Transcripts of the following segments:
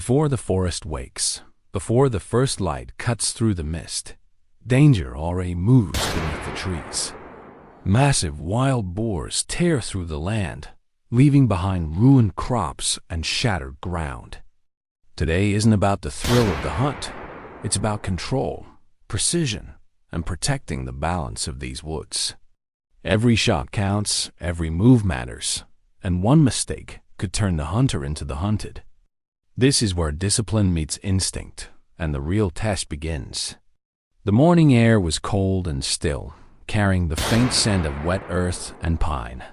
Before the forest wakes, before the first light cuts through the mist, danger already moves beneath the trees. Massive wild boars tear through the land, leaving behind ruined crops and shattered ground. Today isn't about the thrill of the hunt. It's about control, precision, and protecting the balance of these woods. Every shot counts, every move matters, and one mistake could turn the hunter into the hunted. This is where discipline meets instinct, and the real test begins. The morning air was cold and still, carrying the faint scent of wet earth and pine.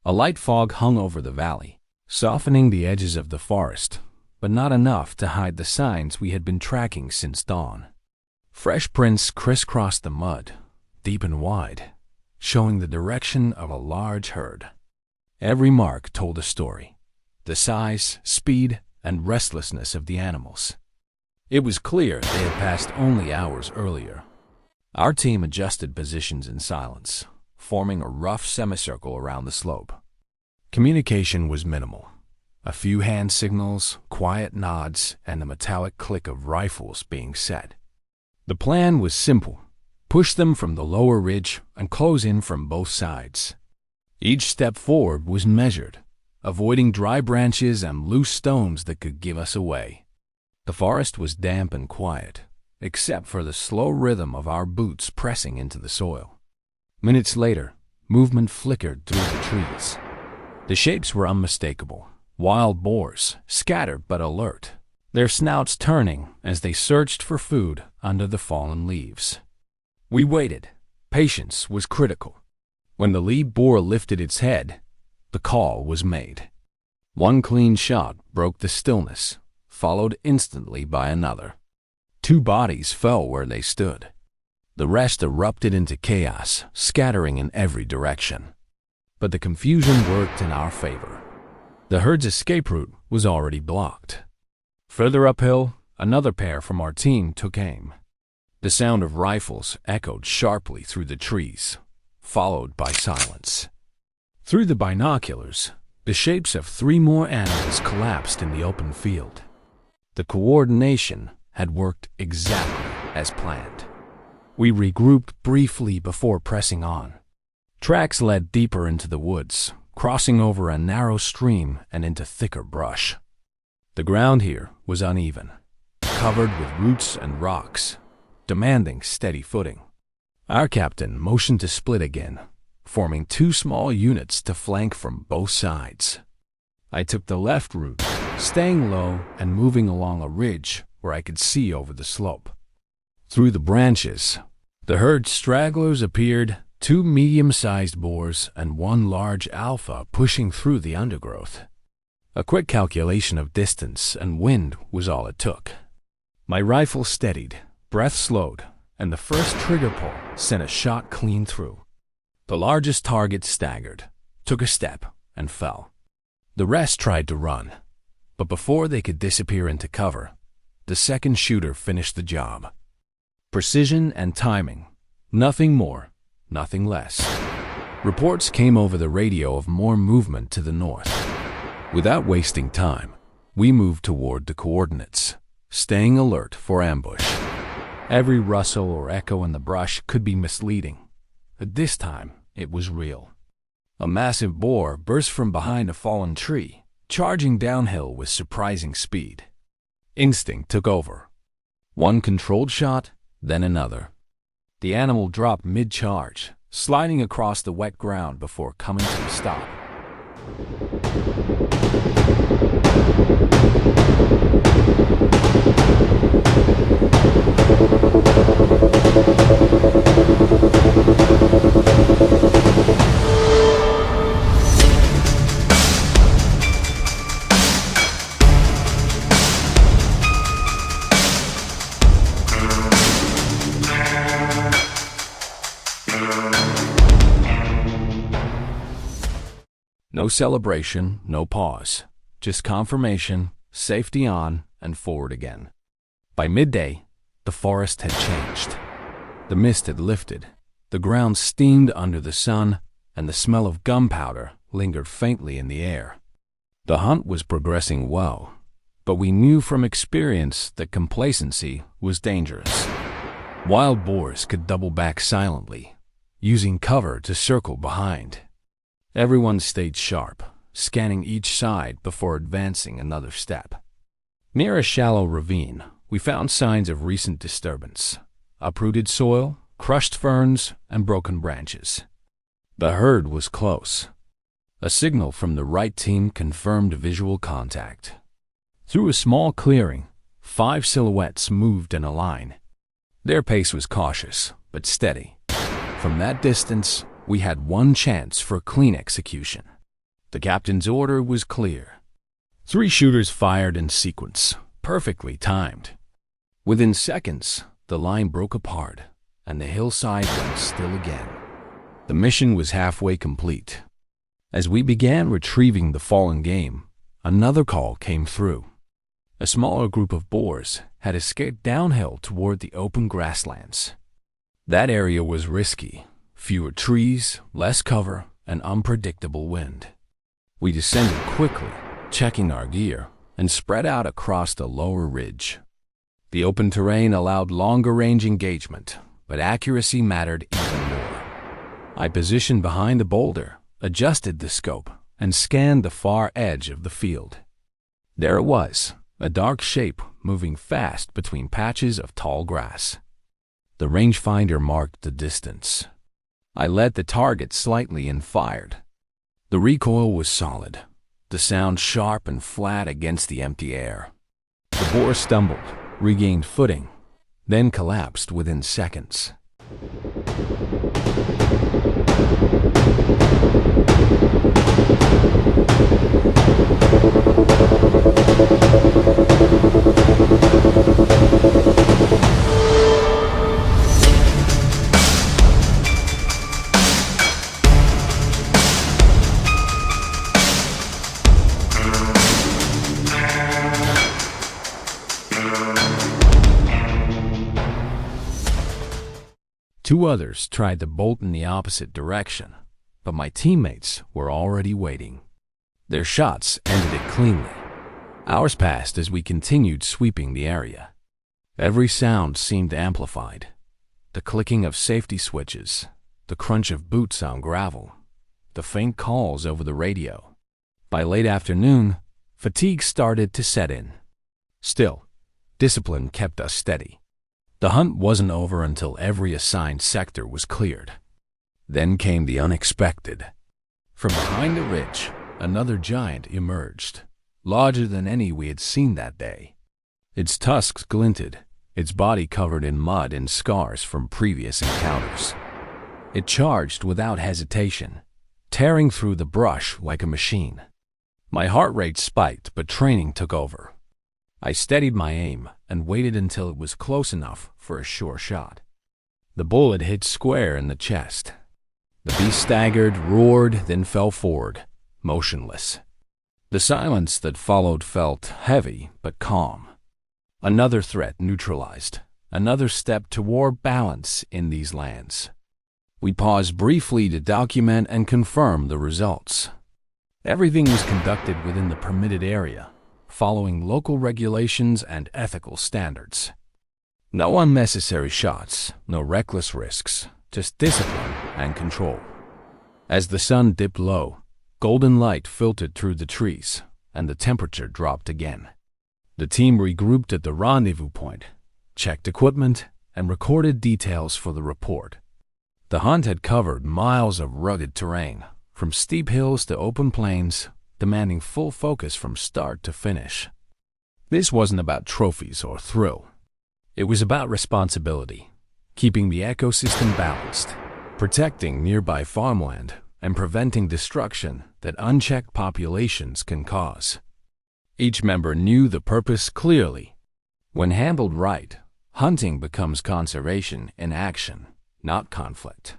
A light fog hung over the valley, softening the edges of the forest, but not enough to hide the signs we had been tracking since dawn. Fresh prints crisscrossed the mud, deep and wide, showing the direction of a large herd. Every mark told a story, the size, speed, and restlessness of the animals. It was clear they had passed only hours earlier. Our team adjusted positions in silence, forming a rough semicircle around the slope. Communication was minimal. A few hand signals, quiet nods, and the metallic click of rifles being set. The plan was simple. Push them from the lower ridge and close in from both sides. Each step forward was measured, avoiding dry branches and loose stones that could give us away. The forest was damp and quiet, except for the slow rhythm of our boots pressing into the soil. Minutes later, movement flickered through the trees. The shapes were unmistakable. Wild boars, scattered but alert, their snouts turning as they searched for food under the fallen leaves. We waited. Patience was critical. When the lead boar lifted its head, the call was made. One clean shot broke the stillness, followed instantly by another. Two bodies fell where they stood. The rest erupted into chaos, scattering in every direction. But the confusion worked in our favor. The herd's escape route was already blocked. Further uphill, another pair from our team took aim. The sound of rifles echoed sharply through the trees, followed by silence. Through the binoculars, the shapes of three more animals collapsed in the open field. The coordination had worked exactly as planned. We regrouped briefly before pressing on. Tracks led deeper into the woods, crossing over a narrow stream and into thicker brush. The ground here was uneven, covered with roots and rocks, demanding steady footing. Our captain motioned to split again, forming two small units to flank from both sides. I took the left route, staying low and moving along a ridge where I could see over the slope. Through the branches, the herd's stragglers appeared, two medium-sized boars and one large alpha pushing through the undergrowth. A quick calculation of distance and wind was all it took. My rifle steadied, breath slowed, and the first trigger pull sent a shot clean through. The largest target staggered, took a step, and fell. The rest tried to run, but before they could disappear into cover, the second shooter finished the job. Precision and timing, nothing more, nothing less. Reports came over the radio of more movement to the north. Without wasting time, we moved toward the coordinates, staying alert for ambush. Every rustle or echo in the brush could be misleading, but this time it was real. A massive boar burst from behind a fallen tree, charging downhill with surprising speed. Instinct took over. One controlled shot, then another. The animal dropped mid-charge, sliding across the wet ground before coming to a stop. No celebration, no pause, just confirmation, safety on, and forward again. By midday, the forest had changed. The mist had lifted, the ground steamed under the sun, and the smell of gunpowder lingered faintly in the air. The hunt was progressing well, but we knew from experience that complacency was dangerous. Wild boars could double back silently, using cover to circle behind. Everyone stayed sharp, scanning each side before advancing another step. Near a shallow ravine, we found signs of recent disturbance: uprooted soil, crushed ferns, and broken branches. The herd was close. A signal from the right team confirmed visual contact. Through a small clearing, 5 silhouettes moved in a line. Their pace was cautious, but steady. From that distance, we had one chance for clean execution. The captain's order was clear. 3 shooters fired in sequence, perfectly timed. Within seconds, the line broke apart, and the hillside went still again. The mission was halfway complete. As we began retrieving the fallen game, another call came through. A smaller group of boars had escaped downhill toward the open grasslands. That area was risky: fewer trees, less cover, and unpredictable wind. We descended quickly, checking our gear, and spread out across the lower ridge. The open terrain allowed longer-range engagement, but accuracy mattered even more. I positioned behind the boulder, adjusted the scope, and scanned the far edge of the field. There it was, a dark shape moving fast between patches of tall grass. The rangefinder marked the distance. I led the target slightly and fired. The recoil was solid, the sound sharp and flat against the empty air. The boar stumbled, regained footing, then collapsed within seconds. Two others tried to bolt in the opposite direction, but my teammates were already waiting. Their shots ended it cleanly. Hours passed as we continued sweeping the area. Every sound seemed amplified: the clicking of safety switches, the crunch of boots on gravel, the faint calls over the radio. By late afternoon, fatigue started to set in. Still, discipline kept us steady. The hunt wasn't over until every assigned sector was cleared. Then came the unexpected. From behind the ridge, another giant emerged, larger than any we had seen that day. Its tusks glinted, its body covered in mud and scars from previous encounters. It charged without hesitation, tearing through the brush like a machine. My heart rate spiked, but training took over. I steadied my aim and waited until it was close enough for a sure shot. The bullet hit square in the chest. The beast staggered, roared, then fell forward, motionless. The silence that followed felt heavy but calm. Another threat neutralized, another step toward balance in these lands. We paused briefly to document and confirm the results. Everything was conducted within the permitted area, following local regulations and ethical standards. No unnecessary shots, no reckless risks, just discipline and control. As the sun dipped low, golden light filtered through the trees, and the temperature dropped again. The team regrouped at the rendezvous point, checked equipment, and recorded details for the report. The hunt had covered miles of rugged terrain, from steep hills to open plains, demanding full focus from start to finish. This wasn't about trophies or thrill. It was about responsibility, keeping the ecosystem balanced, protecting nearby farmland, and preventing destruction that unchecked populations can cause. Each member knew the purpose clearly. When handled right, hunting becomes conservation in action, not conflict.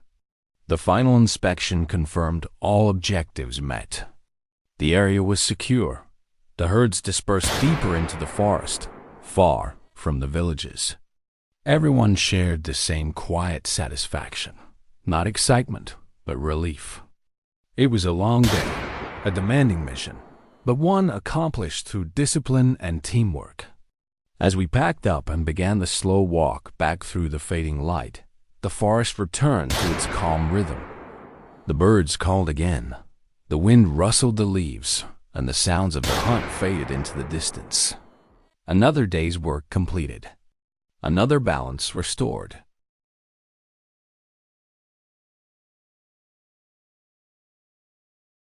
The final inspection confirmed all objectives met. The area was secure. The herds dispersed deeper into the forest, far from the villages. Everyone shared the same quiet satisfaction, not excitement, but relief. It was a long day, a demanding mission, but one accomplished through discipline and teamwork. As we packed up and began the slow walk back through the fading light, the forest returned to its calm rhythm. The birds called again, the wind rustled the leaves, and the sounds of the hunt faded into the distance. Another day's work completed. Another balance restored.